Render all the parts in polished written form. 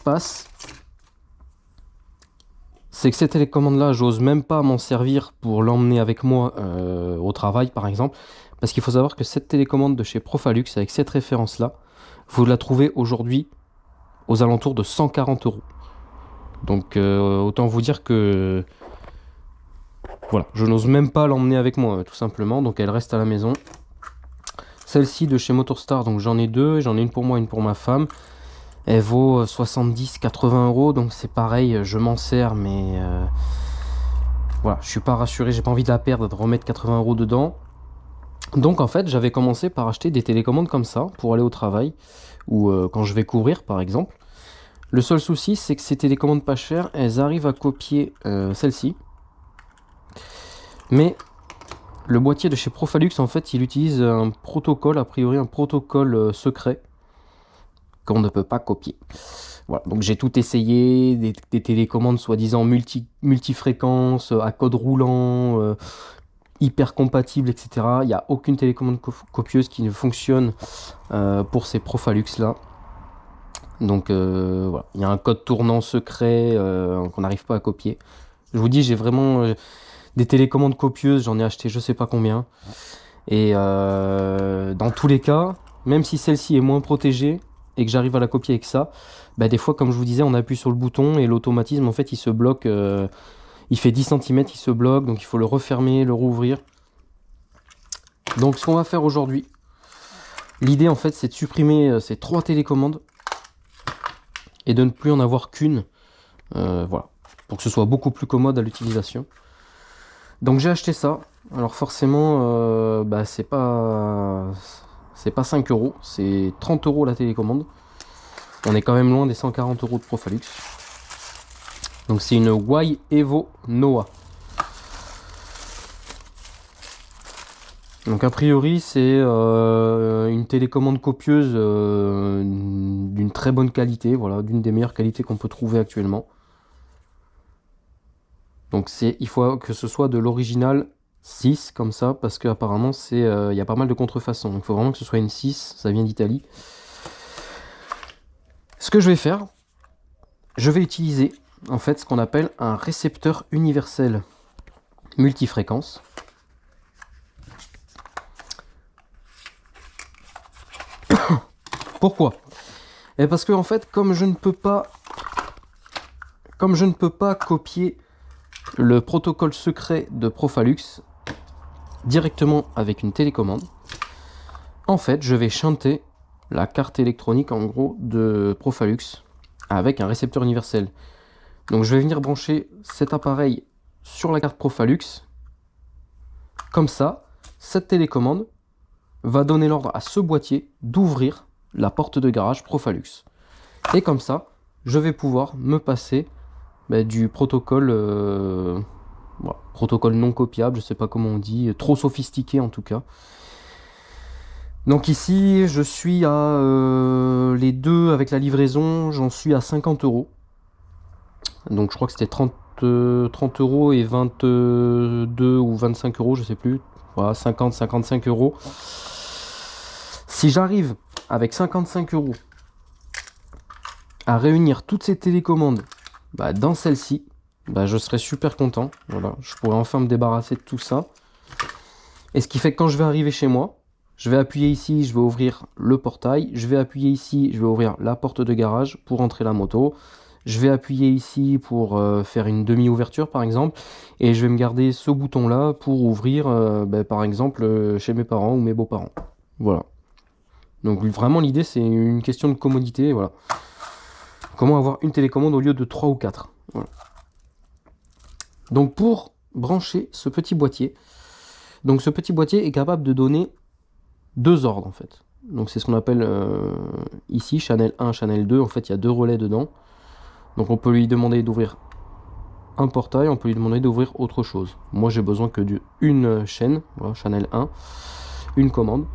passe, c'est que cette télécommande-là, j'ose même pas m'en servir pour l'emmener avec moi au travail, par exemple. Parce qu'il faut savoir que cette télécommande de chez Profalux, avec cette référence-là, vous la trouvez aujourd'hui aux alentours de 140 euros. Donc autant vous dire que voilà, je n'ose même pas l'emmener avec moi, tout simplement. Donc elle reste à la maison. Celle-ci de chez Motorstar, donc j'en ai deux, j'en ai une pour moi, une pour ma femme. Elle vaut 70-80 euros, donc c'est pareil, je m'en sers, mais voilà, je suis pas rassuré, j'ai pas envie de la perdre, de remettre 80 euros dedans. Donc en fait, j'avais commencé par acheter des télécommandes comme ça pour aller au travail ou quand je vais courir par exemple. Le seul souci, c'est que ces télécommandes pas chères, elles arrivent à copier celle-ci. Mais le boîtier de chez Profalux, en fait, il utilise un protocole, a priori un protocole secret qu'on ne peut pas copier. Voilà, donc j'ai tout essayé, des télécommandes soi-disant multifréquences, à code roulant, hyper compatibles, etc. Il n'y a aucune télécommande copieuse qui ne fonctionne pour ces Profalux là. Donc voilà, il y a un code tournant secret qu'on n'arrive pas à copier. Je vous dis, j'ai vraiment des télécommandes copieuses, j'en ai acheté je sais pas combien. Et dans tous les cas, même si celle-ci est moins protégée et que j'arrive à la copier avec ça, bah des fois, comme je vous disais, on appuie sur le bouton et l'automatisme, en fait, il se bloque. Il fait 10 cm, il se bloque, donc il faut le refermer, le rouvrir. Donc ce qu'on va faire aujourd'hui, l'idée en fait, c'est de supprimer ces trois télécommandes et de ne plus en avoir qu'une. Voilà, pour que ce soit beaucoup plus commode à l'utilisation. Donc j'ai acheté ça. Alors forcément, bah, c'est pas 5 euros, c'est 30 euros la télécommande. On est quand même loin des 140 euros de Profalux. Donc c'est une Y Evo Noah. Donc a priori c'est une télécommande copieuse d'une très bonne qualité, voilà, d'une des meilleures qualités qu'on peut trouver actuellement. Donc il faut que ce soit de l'original 6 comme ça, parce qu'apparemment il y a pas mal de contrefaçons. Il faut vraiment que ce soit une 6, ça vient d'Italie. Ce que je vais faire, je vais utiliser en fait ce qu'on appelle un récepteur universel multifréquence. Pourquoi? Et parce que en fait, comme je ne peux pas copier le protocole secret de Profalux directement avec une télécommande, en fait, je vais shunter la carte électronique en gros de Profalux avec un récepteur universel. Donc je vais venir brancher cet appareil sur la carte Profalux. Comme ça, cette télécommande va donner l'ordre à ce boîtier d'ouvrir la porte de garage Profalux. Et comme ça, je vais pouvoir me passer du protocole, voilà, protocole non copiable, je sais pas comment on dit, trop sophistiqué en tout cas. Donc ici, je suis à les deux avec la livraison, j'en suis à 50 euros. Donc je crois que c'était 30 euros et 22 ou 25 euros, je sais plus. Voilà, 50-55 euros. Si j'arrive avec 55 euros à réunir toutes ces télécommandes dans celle-ci, je serais super content. Voilà, je pourrais enfin me débarrasser de tout ça. Et ce qui fait que quand je vais arriver chez moi, je vais appuyer ici, je vais ouvrir le portail. Je vais appuyer ici, je vais ouvrir la porte de garage pour entrer la moto. Je vais appuyer ici pour faire une demi-ouverture par exemple. Et je vais me garder ce bouton-là pour ouvrir par exemple chez mes parents ou mes beaux-parents. Voilà. Donc vraiment l'idée c'est une question de commodité. Voilà. Comment avoir une télécommande au lieu de 3 ou 4. Voilà. Donc pour brancher ce petit boîtier, donc ce petit boîtier est capable de donner deux ordres en fait. Donc c'est ce qu'on appelle ici channel 1, channel 2. En fait il y a deux relais dedans. Donc on peut lui demander d'ouvrir un portail, on peut lui demander d'ouvrir autre chose. Moi j'ai besoin que d'une chaîne, voilà, channel 1, une commande.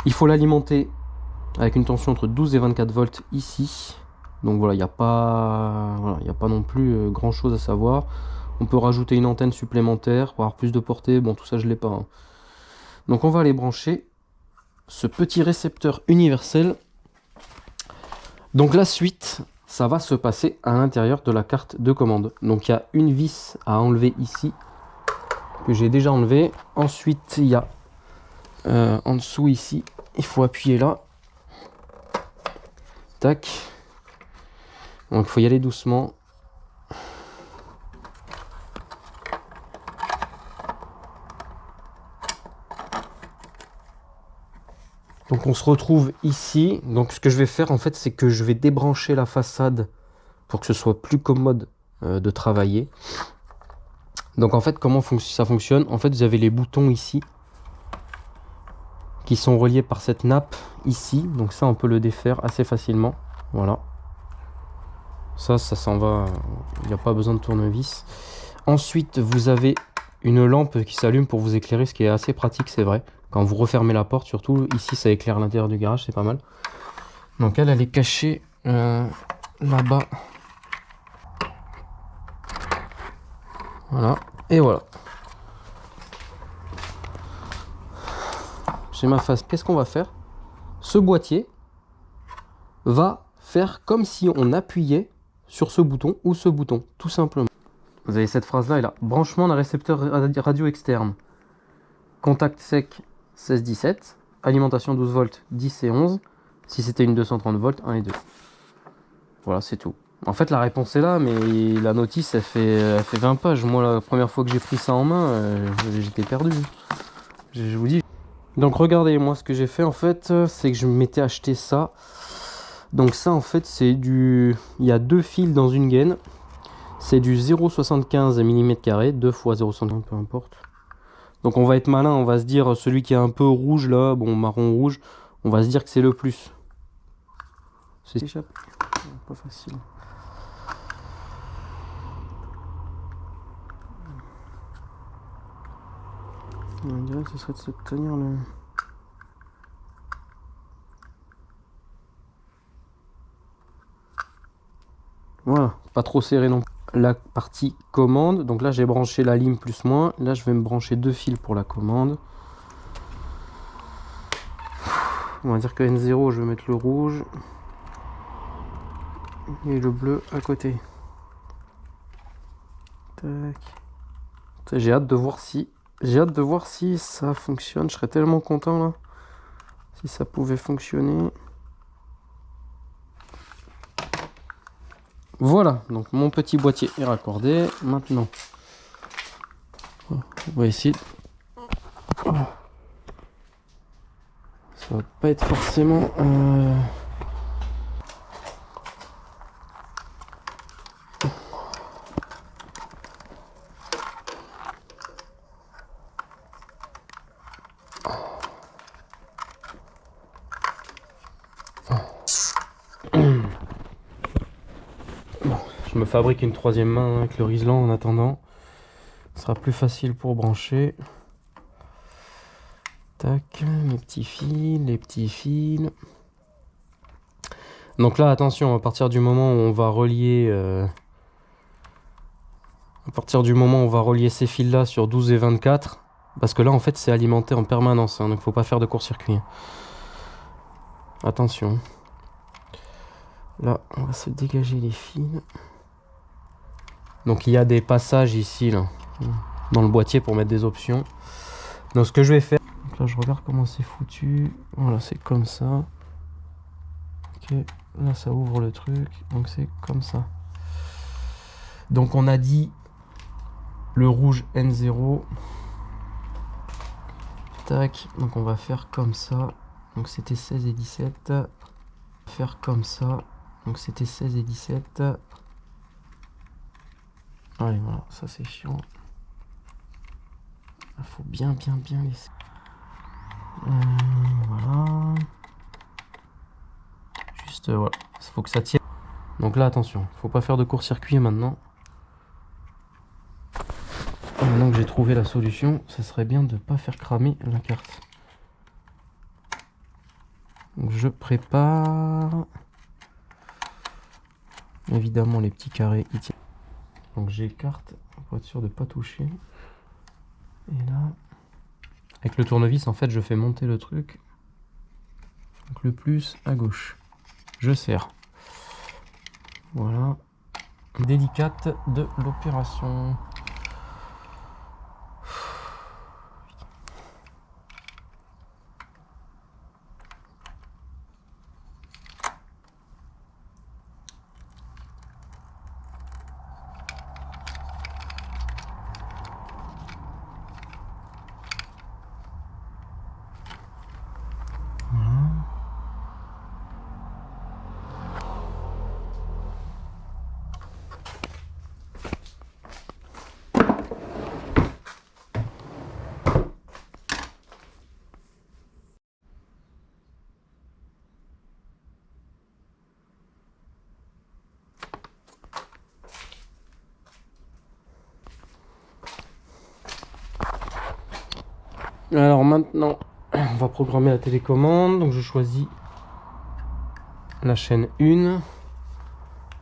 Il faut l'alimenter avec une tension entre 12 et 24 volts ici. Donc voilà, il n'y a pas non plus grand chose à savoir. On peut rajouter une antenne supplémentaire pour avoir plus de portée. Bon, tout ça, je ne l'ai pas. Hein. Donc on va aller brancher ce petit récepteur universel. Donc la suite, ça va se passer à l'intérieur de la carte de commande. Donc il y a une vis à enlever ici, que j'ai déjà enlevé. Ensuite, il y a en dessous ici, il faut appuyer là. Tac. Donc il faut y aller doucement. Donc on se retrouve ici. Donc ce que je vais faire en fait, c'est que je vais débrancher la façade pour que ce soit plus commode de travailler. Donc en fait, comment ça fonctionne? En fait, vous avez les boutons ici qui sont reliés par cette nappe ici. Donc ça, on peut le défaire assez facilement. Voilà. Ça s'en va. Il n'y a pas besoin de tournevis. Ensuite, vous avez une lampe qui s'allume pour vous éclairer, ce qui est assez pratique, c'est vrai. Quand vous refermez la porte, surtout, ici, ça éclaire l'intérieur du garage, c'est pas mal. Donc elle est cachée là-bas. Voilà. Et voilà. J'ai ma face. Qu'est-ce qu'on va faire? Ce boîtier va faire comme si on appuyait sur ce bouton ou ce bouton, tout simplement. Vous avez cette phrase là et là. Branchement d'un récepteur radio externe. Contact sec 16-17. Alimentation 12 volts 10 et 11. Si c'était une 230 volts, 1 et 2. Voilà, c'est tout. En fait, la réponse est là, mais la notice, elle fait 20 pages. Moi, la première fois que j'ai pris ça en main, j'étais perdu. Je vous dis. Donc, regardez, moi, ce que j'ai fait, en fait, c'est que je m'étais acheté ça. Donc ça, en fait, c'est du... Il y a 2 fils dans une gaine. C'est du 0,75 mm², 2 x 0,75, peu importe. Donc on va être malin, on va se dire, celui qui est un peu rouge là, bon, marron-rouge, on va se dire que c'est le plus. C'est pas facile. On dirait que ce serait de se tenir le... Voilà, pas trop serré non plus. La partie commande, donc là j'ai branché la lime plus moins. Là je vais me brancher 2 fils pour la commande. On va dire que N0, je vais mettre le rouge. Et le bleu à côté. Tac. J'ai hâte de voir si... J'ai hâte de voir si ça fonctionne. Je serais tellement content là. Si ça pouvait fonctionner. Voilà, donc mon petit boîtier est raccordé. Maintenant, on va essayer. Ça va pas être forcément... Bon, je me fabrique une 3e main avec le Rislan en attendant. Ce sera plus facile pour brancher. Tac, les petits fils, Donc là, attention, à partir du moment où on va relier... À partir du moment où on va relier ces fils-là sur 12 et 24, parce que là, en fait, c'est alimenté en permanence, hein, donc il ne faut pas faire de court-circuit. Attention. Là, on va se dégager les fils. Donc il y a des passages ici, là, dans le boîtier pour mettre des options. Donc ce que je vais faire... Donc là, je regarde comment c'est foutu. Voilà, c'est comme ça. Ok, là, ça ouvre le truc. Donc c'est comme ça. Donc on a dit le rouge N0. Tac, donc on va faire comme ça. Donc c'était 16 et 17. Faire comme ça. Donc c'était 16 et 17. Allez, voilà, ça c'est chiant. Il faut bien laisser. Voilà. Juste, voilà. Il faut que ça tienne. Donc là, attention, faut pas faire de court-circuit maintenant. Maintenant que j'ai trouvé la solution, ça serait bien de ne pas faire cramer la carte. Donc je prépare. Évidemment, les petits carrés y tiennent. Donc j'écarte pour être sûr de ne pas toucher. Et là, avec le tournevis, en fait, je fais monter le truc. Donc le plus à gauche. Je serre. Voilà. Délicate de l'opération. Alors maintenant, on va programmer la télécommande. Donc je choisis la chaîne 1.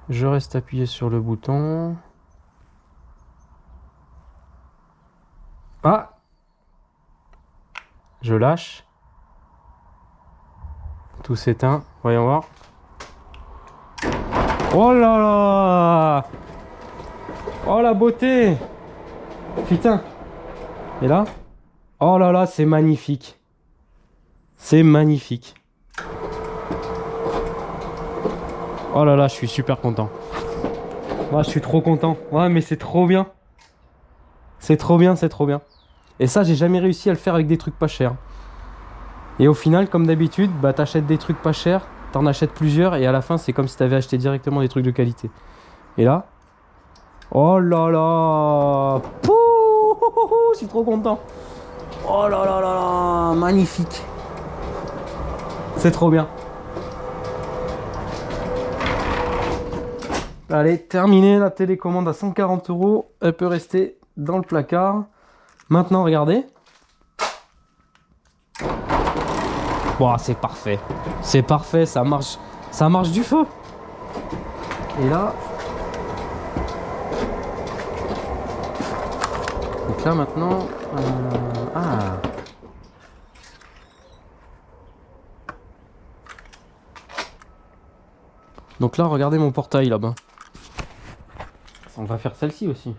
Je reste appuyé sur le bouton. Ah! Je lâche. Tout s'éteint. Voyons voir. Oh là là! Oh la beauté! Putain! Et là? Oh là là, c'est magnifique. C'est magnifique. Oh là là, je suis super content. Ouais, je suis trop content. Ouais, mais c'est trop bien. C'est trop bien, c'est trop bien. Et ça, j'ai jamais réussi à le faire avec des trucs pas chers. Et au final, comme d'habitude, bah t'achètes des trucs pas chers, t'en achètes plusieurs, et à la fin, c'est comme si t'avais acheté directement des trucs de qualité. Et là, oh là là, pouh, je suis trop content. Oh là là là là, magnifique. C'est trop bien. Allez, terminé la télécommande à 140 €. Elle peut rester dans le placard. Maintenant, regardez. Wow, c'est parfait. C'est parfait, ça marche du feu. Et là. Donc là maintenant. Ah. Donc là, regardez mon portail là-bas. On va faire celle-ci aussi.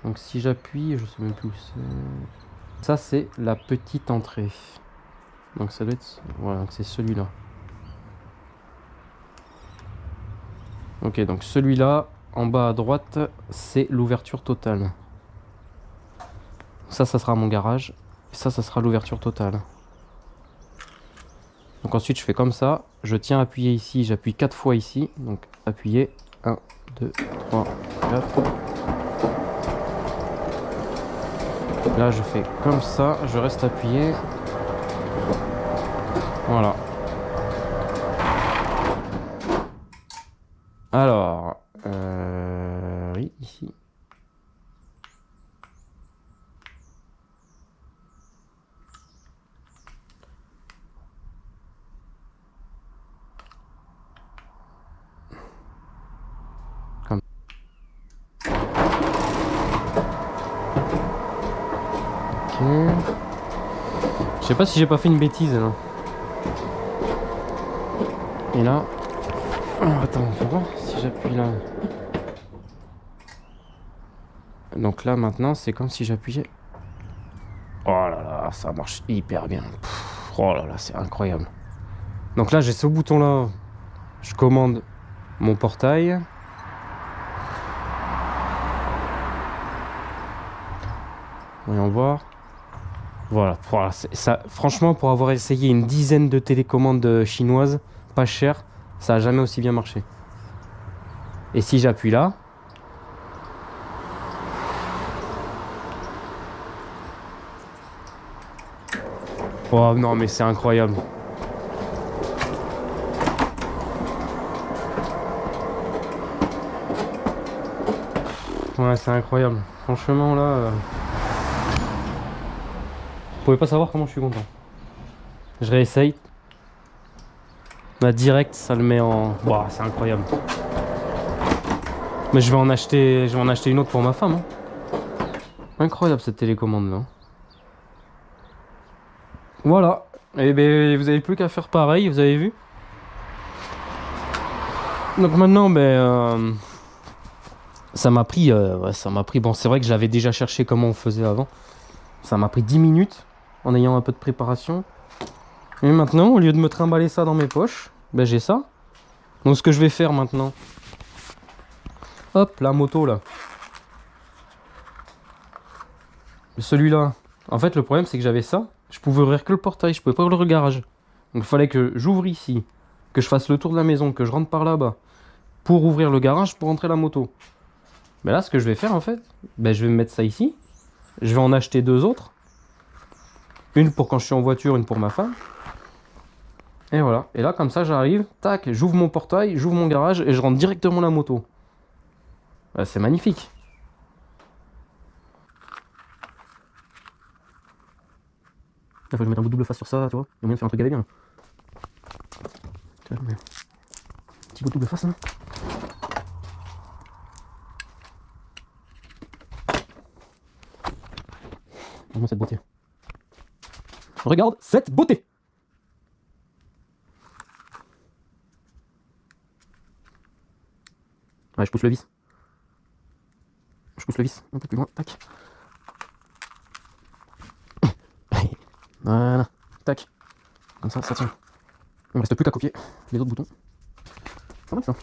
Donc si j'appuie, je sais même plus où c'est. Ça c'est la petite entrée. Donc ça doit être. Voilà, c'est celui-là. Ok, donc celui-là, en bas à droite, c'est l'ouverture totale. Ça sera mon garage. Et ça sera l'ouverture totale. Donc ensuite je fais comme ça. Je tiens appuyé ici, j'appuie 4 fois ici. Donc appuyer. 1, 2, 3, 4. Là je fais comme ça, je reste appuyé. Voilà. Alors, oui, ici. Comme. Ok. Je sais pas si j'ai pas fait une bêtise là. Et là. Attends, on va voir si j'appuie là. Donc là maintenant c'est comme si j'appuyais. Oh là là, ça marche hyper bien. Pff, oh là là, c'est incroyable. Donc là j'ai ce bouton là. Je commande mon portail. Voyons voir. Voilà, ça, franchement, pour avoir essayé une dizaine de télécommandes chinoises, pas chères, ça n'a jamais aussi bien marché. Et si j'appuie là, oh non, mais c'est incroyable. Ouais, c'est incroyable. Franchement, là, vous pouvez pas savoir comment je suis content. Je réessaye. Là, direct, ça le met en. Bah, c'est incroyable. Mais je vais en acheter une autre pour ma femme. Hein. Incroyable cette télécommande là. Voilà. Et ben vous avez plus qu'à faire pareil, vous avez vu. Donc maintenant, ça m'a pris, bon, c'est vrai que j'avais déjà cherché comment on faisait avant. Ça m'a pris 10 minutes en ayant un peu de préparation. Et maintenant, au lieu de me trimballer ça dans mes poches, ben j'ai ça. Donc ce que je vais faire maintenant, hop, la moto là. Celui-là. En fait, le problème c'est que j'avais ça. Je pouvais ouvrir que le portail, je pouvais pas ouvrir le garage. Donc il fallait que j'ouvre ici, que je fasse le tour de la maison, que je rentre par là-bas pour ouvrir le garage pour rentrer la moto. Mais là, ce que je vais faire en fait, je vais me mettre ça ici. Je vais en acheter 2 autres. Une pour quand je suis en voiture, une pour ma femme. Et voilà. Et là, comme ça, j'arrive, tac, j'ouvre mon portail, j'ouvre mon garage et je rentre directement la moto. Bah, c'est magnifique. Il faut que je mette un bout de double face sur ça, tu vois. Il y a moyen de faire un truc gavé bien. Petit bout de double face là. Regarde cette beauté. Regarde cette beauté. Ouais, je pousse le vis. Je pousse le vis un peu plus loin. Tac. Voilà. Tac. Comme ça, ça tient. Il ne reste plus qu'à copier les autres boutons. Ça va ça.